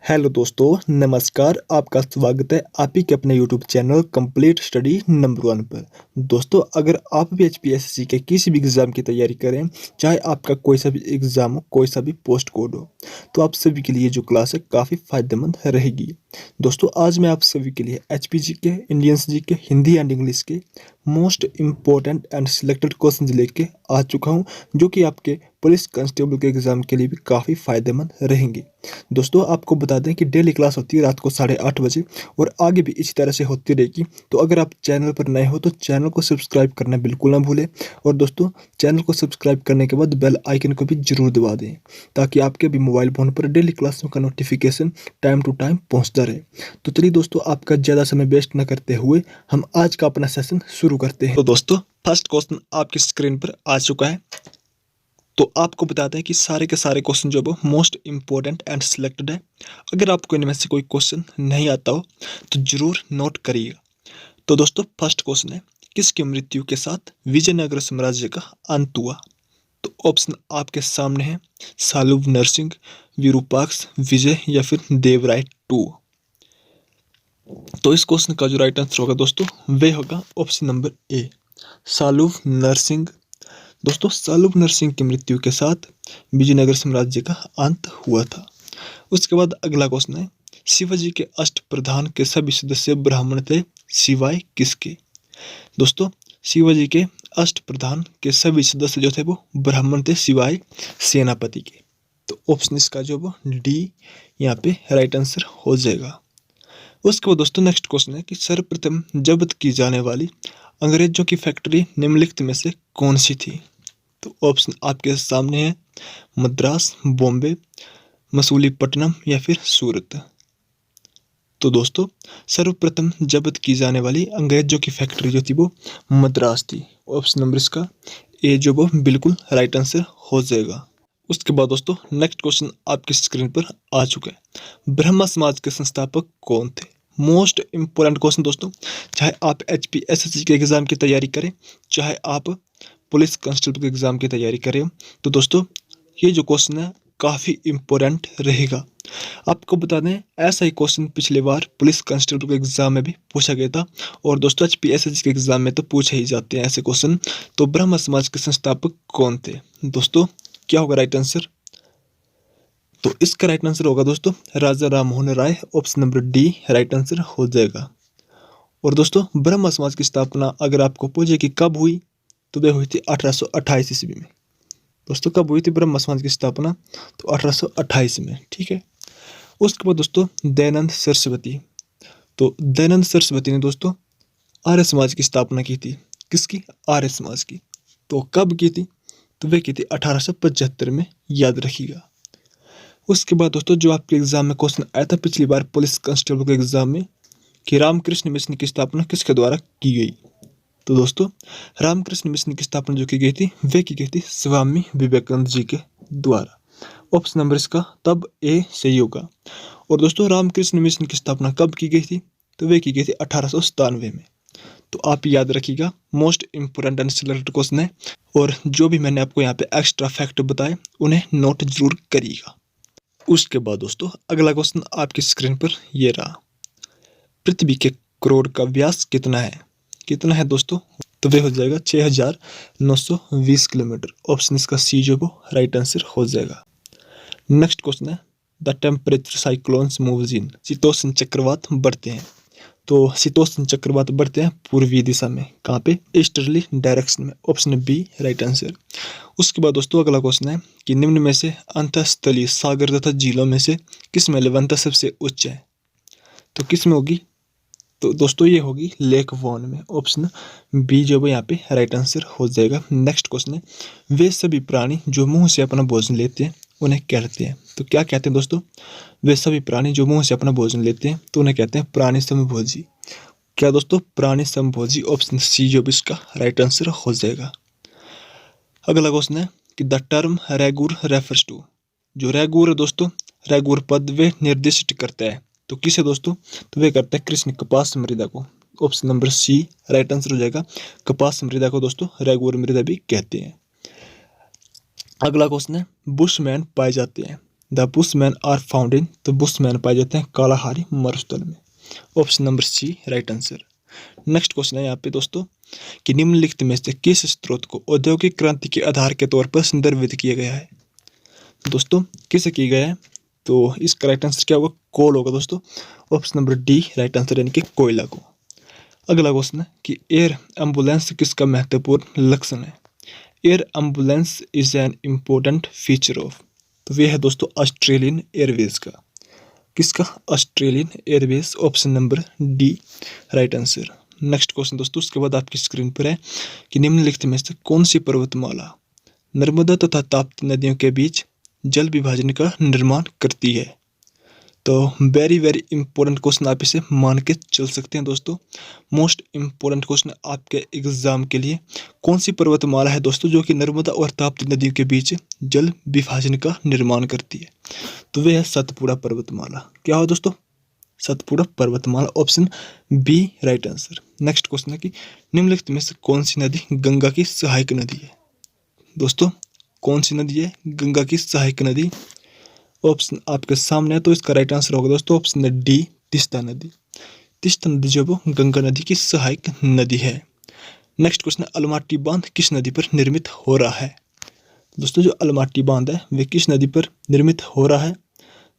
Hello दोस्तों, नमस्कार। आपका स्वागत है आप ही के अपने YouTube channel complete study number 1 पर। दोस्तों, अगर आप भी एचपीएससी के किसी भी एग्ज़ाम की तैयारी करें, चाहे आपका कोई सा भी एग्ज़ाम हो, कोई सा भी पोस्ट कोड हो, तो आप सभी के लिए जो क्लास है काफ़ी फ़ायदेमंद रहेगी। दोस्तों, आज मैं आप सभी के लिए एचपीजी के, इंडियंस जी के, हिंदी एंड इंग्लिश के most important and selected question लेके आ चुका हूँ, जो कि आपके पुलिस कांस्टेबल के एग्ज़ाम के लिए भी काफ़ी फ़ायदेमंद रहेंगे। दोस्तों, आपको बता दें कि डेली क्लास होती है रात को 8:30 बजे और आगे भी इसी तरह से होती रहेगी। तो अगर आप चैनल पर नए हो तो चैनल को सब्सक्राइब करना बिल्कुल ना भूलें और दोस्तों, चैनल को सब्सक्राइब करने के बाद बेल आइकन को भी जरूर दबा दें, ताकि आपके भी मोबाइल फ़ोन पर डेली क्लासों का नोटिफिकेशन टाइम टू टाइम पहुंचता रहे। तो चलिए दोस्तों, आपका ज़्यादा समय वेस्ट न करते हुए हम आज का अपना सेशन शुरू करते हैं। तो दोस्तों, फर्स्ट क्वेश्चन आपकी स्क्रीन पर आ चुका है। तो आपको बताते हैं कि सारे के सारे क्वेश्चन जो है वो मोस्ट इंपॉर्टेंट एंड सिलेक्टेड है। अगर आपको इनमें से कोई क्वेश्चन नहीं आता हो तो जरूर नोट करिएगा। तो दोस्तों, फर्स्ट क्वेश्चन है, किसकी मृत्यु के साथ विजयनगर साम्राज्य का अंत हुआ? तो ऑप्शन आपके सामने है, सालुव नरसिंह, विरूपाक्ष, विजय या फिर देवराय टू। तो इस क्वेश्चन का जो राइट आंसर होगा दोस्तों, वे होगा option number A, Saluva Narasimha. दोस्तों, सालुव नरसिंह की मृत्यु के साथ विजयनगर साम्राज्य का अंत हुआ था। उसके बाद अगला क्वेश्चन है, शिवाजी के अष्ट प्रधान के सभी सदस्य ब्राह्मण थे सिवाय किसके? दोस्तों, शिवाजी के अष्ट प्रधान के सभी सदस्य जो थे वो ब्राह्मण थे सिवाय सेनापति के। तो ऑप्शन इसका जो वो डी यहाँ पे राइट आंसर हो जाएगा। उसके बाद दोस्तों, नेक्स्ट क्वेश्चन है कि सर्वप्रथम जब्त की जाने वाली अंग्रेजों की फैक्ट्री निम्नलिखित में से कौन सी थी? तो ऑप्शन आपके सामने है, मद्रास, बॉम्बे, मसूलीपट्टनम या फिर सूरत। तो दोस्तों, सर्वप्रथम जब्त की जाने वाली अंग्रेजों की फैक्ट्री जो थी वो मद्रास थी। ऑप्शन नंबर इसका ए जो वो बिल्कुल राइट आंसर हो जाएगा। उसके बाद दोस्तों, नेक्स्ट क्वेश्चन आपकी स्क्रीन पर आ चुका है, ब्रह्मा समाज के संस्थापक कौन थे? मोस्ट इंपोर्टेंट क्वेश्चन दोस्तों, चाहे आप एचपीएससी के एग्जाम की तैयारी करें, चाहे आप पुलिस कांस्टेबल के एग्जाम की तैयारी करें, तो दोस्तों ये जो क्वेश्चन है काफ़ी इम्पोर्टेंट रहेगा। आपको बता दें, ऐसा ही क्वेश्चन पिछली बार पुलिस कांस्टेबल के एग्जाम में भी पूछा गया था और दोस्तों एचपीएससी के एग्जाम में तो पूछे ही जाते हैं ऐसे क्वेश्चन। तो ब्रह्म समाज के संस्थापक कौन थे? दोस्तों, क्या होगा राइट आंसर? तो इसका राइट आंसर होगा दोस्तों Raja Ram Mohan Roy. Option number D right answer हो जाएगा। और दोस्तों, ब्रह्म समाज की स्थापना अगर आपको पूछे कि कब हुई, तो वह हुई थी 1828 ईस्वी में। दोस्तों, कब हुई थी ब्रह्म समाज की स्थापना? तो 1828 में। ठीक है। उसके बाद दोस्तों, दयानंद सरस्वती। तो दयानंद सरस्वती ने दोस्तों आर्य समाज की स्थापना की थी। किसकी? आर्य समाज की। तो कब की थी? तो वे की थी 1875 में, याद रखिएगा। उसके बाद दोस्तों, जो आपके एग्जाम में क्वेश्चन आया था पिछली बार पुलिस कांस्टेबल के एग्जाम में कि रामकृष्ण मिशन की स्थापना किसके द्वारा की गई? तो दोस्तों, रामकृष्ण मिशन की स्थापना जो की गई थी वे की गई थी स्वामी विवेकानंद जी के द्वारा। ऑप्शन नंबर इसका तब ए सही होगा। और दोस्तों, रामकृष्ण मिशन की स्थापना कब की गई थी? तो वे की गई थी 1897 में। तो आप याद रखिएगा, most important and selected question है और जो भी मैंने आपको यहाँ पे एक्स्ट्रा फैक्ट बताए उन्हें नोट जरूर करिएगा। उसके बाद दोस्तों, अगला क्वेश्चन आपकी स्क्रीन पर ये रहा, पृथ्वी के करोड़ का व्यास कितना है? कितना है दोस्तों? तो वे हो जाएगा 6920 किलोमीटर। ऑप्शन इसका सी जो वो राइट आंसर हो जाएगा। नेक्स्ट क्वेश्चन है, the temperature cyclones moves in, शीतोष्ण चक्रवात बढ़ते हैं। तो शीतोष्ण चक्रवात बढ़ते हैं पूर्वी दिशा में। कहाँ पे? ईस्टर्ली डायरेक्शन में। Option B right answer. उसके बाद दोस्तों, अगला क्वेश्चन है कि निम्न में से अंतःस्थलीय सागर तथा झीलों में से किस में लवणता सबसे उच्च है? तो किस में होगी? तो दोस्तों, ये होगी लेक वॉन में। ऑप्शन बी जो है यहाँ पे राइट आंसर हो जाएगा। नेक्स्ट क्वेश्चन है, वे सभी प्राणी जो मुंह से अपना भोजन लेते हैं उन्हें कहते हैं। तो क्या कहते हैं दोस्तों? वे सभी प्राणी जो मुंह से अपना भोजन लेते हैं तो उन्हें कहते हैं प्राणी समभोजी। क्या दोस्तों? प्राणी समभोजी। ऑप्शन सी जो भी इसका राइट आंसर हो जाएगा। अगला क्वेश्चन है कि the term regur refers to, जो रेगुर है दोस्तों, रेगुर पद वे निर्दिष्ट करता है। तो किसे दोस्तों? तो वे करते हैं कृष्ण कपास मृदा को। Option number C right answer हो जाएगा। कपास मृदा को दोस्तों रेगुर मृदा भी कहते हैं। अगला क्वेश्चन है, बुशमैन पाए जाते हैं the Bushman are found in, तो बुशमैन पाए जाते हैं कालाहारी मरुस्थल में। Option number C right answer. Next question है यहाँ पे दोस्तों कि निम्नलिखित में से किस स्रोत को औद्योगिक क्रांति के आधार के तौर पर संदर्भित किया गया है। दोस्तों किसे किया गया है, तो इसका राइट आंसर क्या होगा, कोल होगा दोस्तों। Option number D right answer यानी कि कोयला को। अगला क्वेश्चन है कि एयर एम्बुलेंस किसका महत्वपूर्ण लक्षण है। Air ambulance is an important feature of, तो वह है दोस्तों ऑस्ट्रेलियन एयरवेज का। किसका, Australian Airways. Option number D right answer. Next question दोस्तों उसके बाद आपकी स्क्रीन पर है कि निम्नलिखित में से कौन सी पर्वतमाला नर्मदा तथा ताप्ती नदियों के बीच जल विभाजन का निर्माण करती है। तो वेरी वेरी इंपॉर्टेंट क्वेश्चन, आप इसे मान के चल सकते हैं दोस्तों। मोस्ट इंपॉर्टेंट क्वेश्चन आपके एग्जाम के लिए, कौन सी पर्वतमाला है दोस्तों जो कि नर्मदा और ताप्ती नदियों के बीच जल विभाजन का निर्माण करती है, तो वह है सतपुड़ा पर्वतमाला। क्या हो दोस्तों, सतपुड़ा पर्वतमाला। Option B right answer. Next question है कि निम्नलिखित में से कौन सी नदी गंगा की सहायक नदी है। दोस्तों कौन सी नदी है गंगा की सहायक नदी। ऑप्शन आपके सामने है, तो इसका राइट आंसर होगा दोस्तों ऑप्शन डी तीस्ता नदी। तीस्ता नदी जो वो गंगा नदी की सहायक नदी है। नेक्स्ट क्वेश्चन है अलमाटी बांध किस नदी पर निर्मित हो रहा है। दोस्तों जो अलमाटी बांध है वे किस नदी पर निर्मित हो रहा है,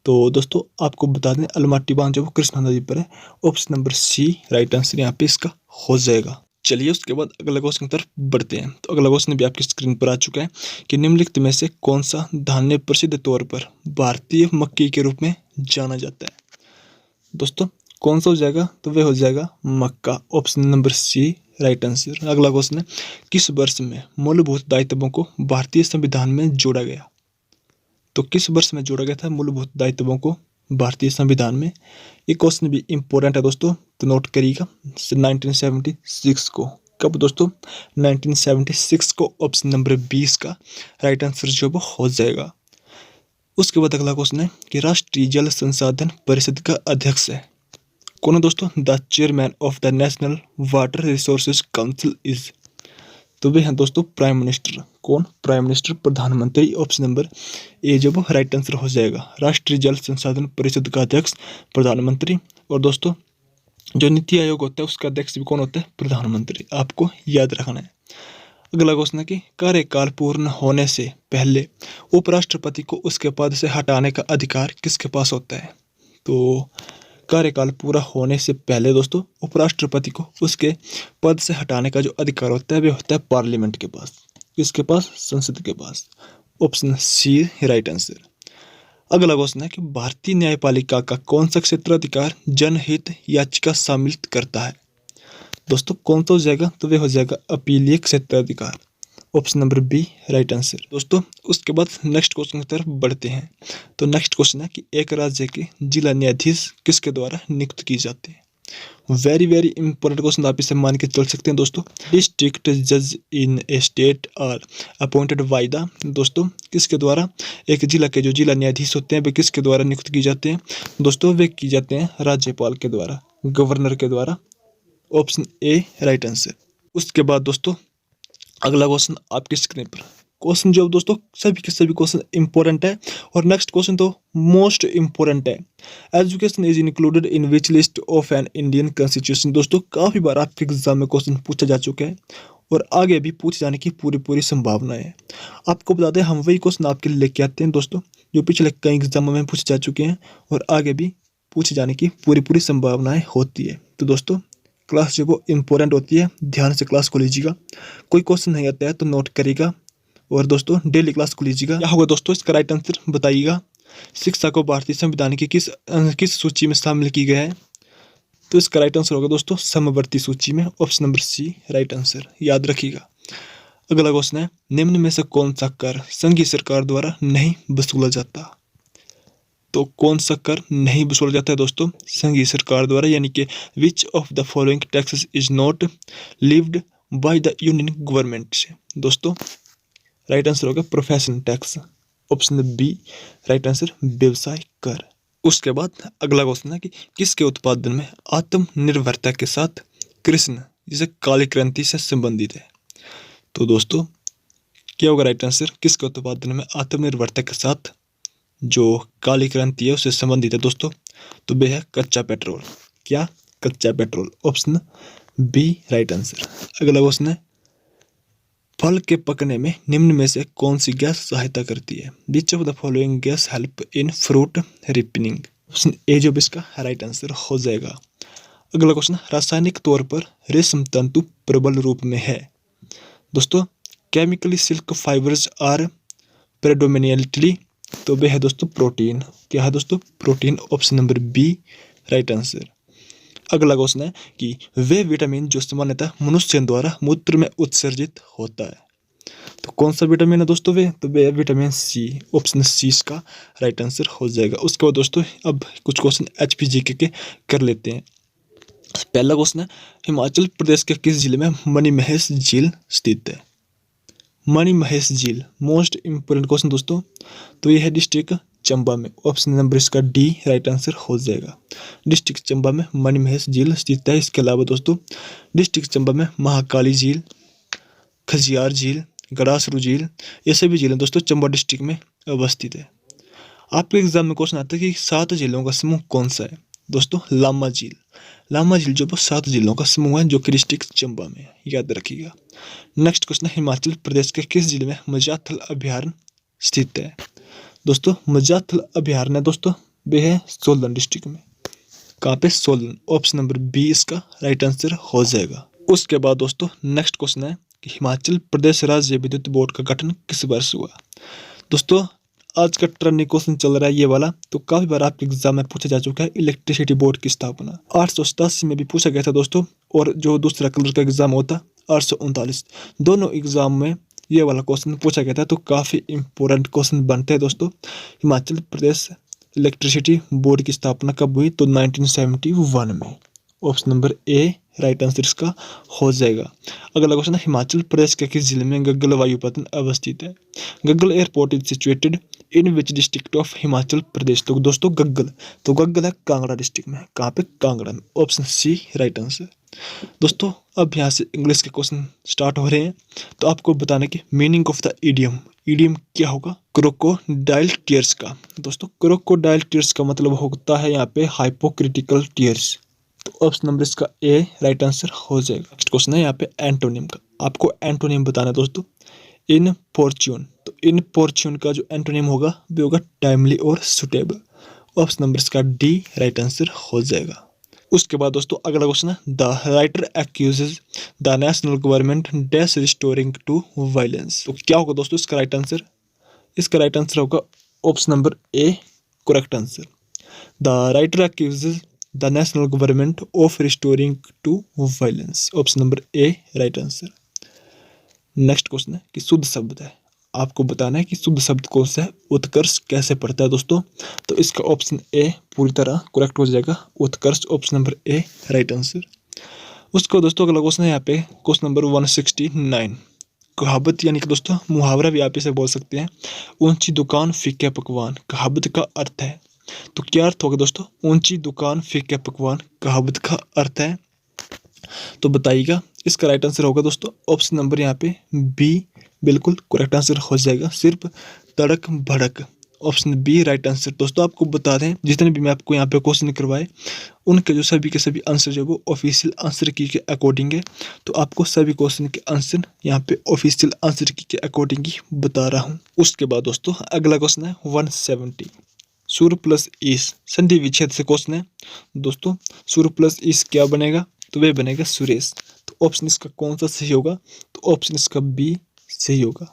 तो दोस्तों आपको बता दें अलमाटी बांध जो वो कृष्णा नदी पर है। Option number C right answer यहाँ पे इसका हो जाएगा। चलिए उसके बाद अगला क्वेश्चन की तरफ बढ़ते हैं। तो अगला क्वेश्चन भी आपकी स्क्रीन पर आ चुका है कि निम्नलिखित में से कौन सा धान्य प्रसिद्ध तौर पर भारतीय मक्की के रूप में जाना जाता है। दोस्तों कौन सा हो जाएगा, तो वह हो जाएगा मक्का। Option number C right answer. अगला क्वेश्चन है किस वर्ष में मूलभूत दायित्वों को भारतीय संविधान में जोड़ा गया। तो किस वर्ष में जोड़ा गया था मूलभूत दायित्वों को भारतीय संविधान में। ये क्वेश्चन भी इंपॉर्टेंट है दोस्तों, तो नोट करिएगा 1976 को। कब दोस्तों, 1976 को। ऑप्शन नंबर 20 का राइट आंसर जो वो हो जाएगा। उसके बाद अगला क्वेश्चन है कि राष्ट्रीय जल संसाधन परिषद का अध्यक्ष है कौन है दोस्तों। The chairman of the national water resources council is, तो वे हैं दोस्तों प्राइम मिनिस्टर। कौन, प्राइम मिनिस्टर, प्रधानमंत्री। ऑप्शन नंबर ए जब राइट आंसर हो जाएगा। राष्ट्रीय जल संसाधन परिषद का अध्यक्ष प्रधानमंत्री, और दोस्तों जो नीति आयोग होता है उसका अध्यक्ष भी कौन होता है, प्रधानमंत्री। आपको याद रखना है। अगला क्वेश्चन है कि कार्यकाल पूर्ण होने से पहले उपराष्ट्रपति को उसके पद से हटाने का अधिकार किसके पास होता है। तो कार्यकाल पूरा होने से पहले दोस्तों उपराष्ट्रपति को उसके पद से हटाने का जो अधिकार होता है वह होता है पार्लियामेंट के पास। किसके पास, संसद के पास। Option C right answer. अगला क्वेश्चन है कि भारतीय न्यायपालिका का कौन सा क्षेत्राधिकार जनहित याचिका शामिल करता है। दोस्तों कौन सा हो जाएगा, तो वह हो जाएगा अपीलीय क्षेत्राधिकार। Option number B right answer. दोस्तों उसके बाद नेक्स्ट क्वेश्चन की तरफ बढ़ते हैं। तो नेक्स्ट क्वेश्चन है कि एक राज्य के जिला न्यायाधीश किसके द्वारा नियुक्त की जाते हैं। वेरी वेरी इंपॉर्टेंट क्वेश्चन, आप इसे मान के चल सकते हैं दोस्तों। डिस्ट्रिक्ट जज in a state are appointed by the, दोस्तों किसके द्वारा, एक जिला के जो जिला न्यायाधीश होते हैं वे किसके द्वारा नियुक्त की जाते हैं। दोस्तों वे की जाते हैं राज्यपाल के द्वारा, गवर्नर के द्वारा। Option A right answer. उसके बाद दोस्तों अगला क्वेश्चन आपकी स्क्रीन पर। क्वेश्चन जो दोस्तों सभी के सभी क्वेश्चन इंपॉर्टेंट है, और नेक्स्ट क्वेश्चन तो मोस्ट इंपॉर्टेंट है। Education is included in which list of an Indian constitution. दोस्तों काफी बार आपके एग्जाम में क्वेश्चन पूछा जा चुका है और आगे भी पूछे जाने की पूरी संभावना है। आपको बता दें हम वही क्वेश्चन आपके लिए लेके आते हैं दोस्तों जो पिछले कई एग्जामों में पूछे जा चुके हैं और आगे भी पूछे जाने की पूरी संभावनाएं होती है। तो दोस्तों क्लास जो वो इंपॉर्टेंट होती है, ध्यान से क्लास को लीजिएगा। कोई क्वेश्चन नहीं आता है तो नोट करिएगा, और दोस्तों डेली क्लास को लीजिएगा। क्या होगा दोस्तों, इसका राइट आंसर बताइएगा। शिक्षा को भारतीय संविधान की किस सूची में शामिल की गया है। तो इसका राइट आंसर होगा दोस्तों समवर्ती सूची में। Option number C right answer, याद रखिएगा। अगला क्वेश्चन है निम्न में से कौन सा कर संघीय सरकार द्वारा नहीं वसूला जाता। तो कौन सा कर नहीं वसूला जाता है दोस्तों संघीय सरकार द्वारा, यानी कि which of the following taxes is not levied by the union government. दोस्तों राइट आंसर होगा professional tax. Option B right answer, व्यवसाय कर। उसके बाद अगला क्वेश्चन है कि किसके उत्पादन में आत्मनिर्भरता के साथ कृष्ण जिसे काली क्रांति से संबंधित है। तो दोस्तों क्या होगा राइट आंसर, किसके उत्पादन में आत्मनिर्भरता के साथ जो काली क्रांति है उससे संबंधित है दोस्तों, तो वह है कच्चा पेट्रोल। क्या? कच्चा petrol. Option B right answer. अगला क्वेश्चन है, फल के पकने में निम्न में से कौन सी गैस सहायता करती है? विच of the following gas help in fruit ripening? Option A जो इसका राइट आंसर हो जाएगा। अगला क्वेश्चन, रासायनिक तौर पर रेशम तंतु प्रबल रूप में है। दोस्तों chemically silk fibres are predominantly, तो वह है दोस्तों प्रोटीन। क्या है दोस्तों? Protein. Option number B right answer. अगला क्वेश्चन है कि वे विटामिन जो सामान्यतः मनुष्य द्वारा मूत्र में उत्सर्जित होता है, तो कौन सा विटामिन है दोस्तों? तो वे विटामिन सी। ऑप्शन सी इसका राइट आंसर हो जाएगा। उसके बाद दोस्तों अब कुछ क्वेश्चन HPGK के कर लेते हैं। पहला क्वेश्चन है, हिमाचल प्रदेश के किस जिले में मणिमहेश झील स्थित है? मणिमहेश झील मोस्ट इंपोर्टेंट क्वेश्चन दोस्तों, तो यह है डिस्ट्रिक्ट चंबा में। ऑप्शन नंबर इसका डी राइट आंसर हो जाएगा। डिस्ट्रिक्ट चंबा में मणिमहेश झील स्थित है। इसके अलावा दोस्तों डिस्ट्रिक्ट चंबा में महाकाली झील, खजियार झील, गड़ासरू झील, ये सभी झीलें दोस्तों चंबा डिस्ट्रिक्ट में अवस्थित है। आपके एग्जाम में क्वेश्चन आता है कि 7 झीलों का समूह कौन सा है? दोस्तों लामा झील। लामा झील जो 7 झीलों का समूह है जो कि डिस्ट्रिक्ट चंबा में है, याद रखिएगा। नेक्स्ट क्वेश्चन है, हिमाचल प्रदेश के किस जिले में मजाथल अभयारण्य स्थित है? दोस्तों मजाथल अभयारण्य दोस्तों वह है सोलन डिस्ट्रिक्ट में। कहाँ पे? सोलन। ऑप्शन नंबर बी इसका राइट आंसर हो जाएगा। उसके बाद दोस्तों नेक्स्ट क्वेश्चन है कि हिमाचल प्रदेश राज्य विद्युत बोर्ड का गठन किस वर्ष हुआ? दोस्तों आज का ट्रेंडिंग क्वेश्चन चल रहा है ये वाला, तो काफी बार आपके एग्जाम में पूछा जा चुका है। इलेक्ट्रिसिटी बोर्ड की स्थापना 887 में भी पूछा गया था दोस्तों, और जो दूसरा कलर का एग्जाम होता 839, दोनों एग्जाम में ये वाला क्वेश्चन पूछा गया था। तो काफी इंपॉर्टेंट क्वेश्चन बनते हैं दोस्तों। हिमाचल प्रदेश इलेक्ट्रिसिटी बोर्ड की स्थापना कब हुई? तो 1971 में। Option number A right answer इसका हो जाएगा। अगला क्वेश्चन है, हिमाचल प्रदेश के किस जिले में गग्गल वायुपतन अवस्थित है? Gaggal airport is situated in which district of Himachal Pradesh? तो दोस्तों गग्गल है कांगड़ा डिस्ट्रिक्ट में। कहाँ पे? कांगड़ा में। Option C right answer. दोस्तों अब यहाँ से इंग्लिश के क्वेश्चन स्टार्ट हो रहे हैं, तो आपको बताने की meaning of the idiom. Idiom क्या होगा? क्रोकोडाइल टीयर्स का। दोस्तों क्रोकोडाइल टीयर्स का मतलब होता है यहाँ पे हाइपोक्रिटिकल टीयर्स। तो ऑप्शन नंबर इसका ए राइट आंसर हो जाएगा। नेक्स्ट क्वेश्चन है यहाँ पे एंटोनिम का। आपको एंटोनिम बताना है दोस्तों। इन फॉर्च्यून, तो इन फॉर्च्यून का जो एंटोनिम होगा वो होगा टाइमली और सुटेबल। ऑप्शन नंबर इसका डी राइट आंसर हो जाएगा। उसके बाद दोस्तों अगला क्वेश्चन है, the writer accuses the national government dash restoring to violence. तो क्या होगा दोस्तों इसका राइट आंसर? इसका राइट आंसर होगा option number A correct answer. The writer accuses the national government of restoring to violence. Option number A right answer. Next question है कि शुद्ध शब्द है। आपको बताना है कि शुद्ध शब्द कौन सा है, उत्कर्ष कैसे पढ़ता है दोस्तों? तो इसका ऑप्शन ए पूरी तरह करेक्ट हो जाएगा, उत्कर्ष। Option number A right answer. उसको दोस्तों अगला क्वेश्चन है यहाँ पे क्वेश्चन नंबर 169। कहावत यानी कि दोस्तों मुहावरा भी आप इसे बोल सकते हैं। ऊंची दुकान फीके पकवान कहावत का अर्थ है। तो क्या अर्थ होगा दोस्तों? ऊंची दुकान फीके पकवान कहावत का अर्थ है, तो बताइएगा। इसका राइट आंसर होगा दोस्तों ऑप्शन नंबर यहाँ पे बी बिल्कुल करेक्ट आंसर हो जाएगा, सिर्फ तड़क भड़क। Option B right answer. दोस्तों आपको बता दें जितने भी मैं आपको यहाँ पे क्वेश्चन करवाए उनके जो सभी के सभी आंसर जो वो ऑफिशियल आंसर की के अकॉर्डिंग है, तो आपको सभी क्वेश्चन के आंसर यहाँ पे ऑफिशियल आंसर की के अकॉर्डिंग ही बता रहा हूँ। उसके बाद दोस्तों अगला क्वेश्चन है 170। सुर प्लस ईस संधि विच्छेद से क्वेश्चन है दोस्तों। सुर प्लस ईस क्या बनेगा? तो वह बनेगा सुरेश। तो ऑप्शन इसका कौन सा सही होगा? तो ऑप्शन इसका बी सही होगा,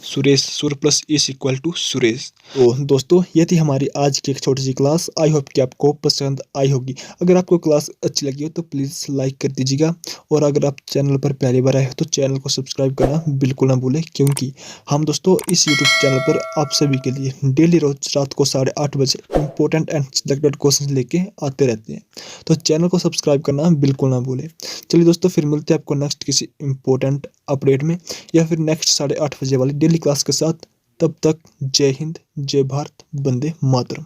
सुरेश। सुर plus is equal to Suresh. तो दोस्तों ये थी हमारी आज की एक छोटी सी क्लास। आई होप कि आपको पसंद आई होगी। अगर आपको क्लास अच्छी लगी हो तो प्लीज़ लाइक कर दीजिएगा, और अगर आप चैनल पर पहली बार आए हो तो चैनल को सब्सक्राइब करना बिल्कुल ना भूलें, क्योंकि हम दोस्तों इस यूट्यूब चैनल पर आप सभी के लिए डेली रोज रात को 8:30 बजे इंपॉर्टेंट एंड सिलेक्टेड क्वेश्चन लेके आते रहते हैं। तो चैनल को सब्सक्राइब करना बिल्कुल ना भूलें। चलिए दोस्तों फिर मिलते हैं आपको नेक्स्ट किसी इंपॉर्टेंट अपडेट में, या फिर नेक्स्ट 8:30 बजे वाली डेली क्लास के साथ। तब तक जय हिंद, जय भारत, वंदे मातरम।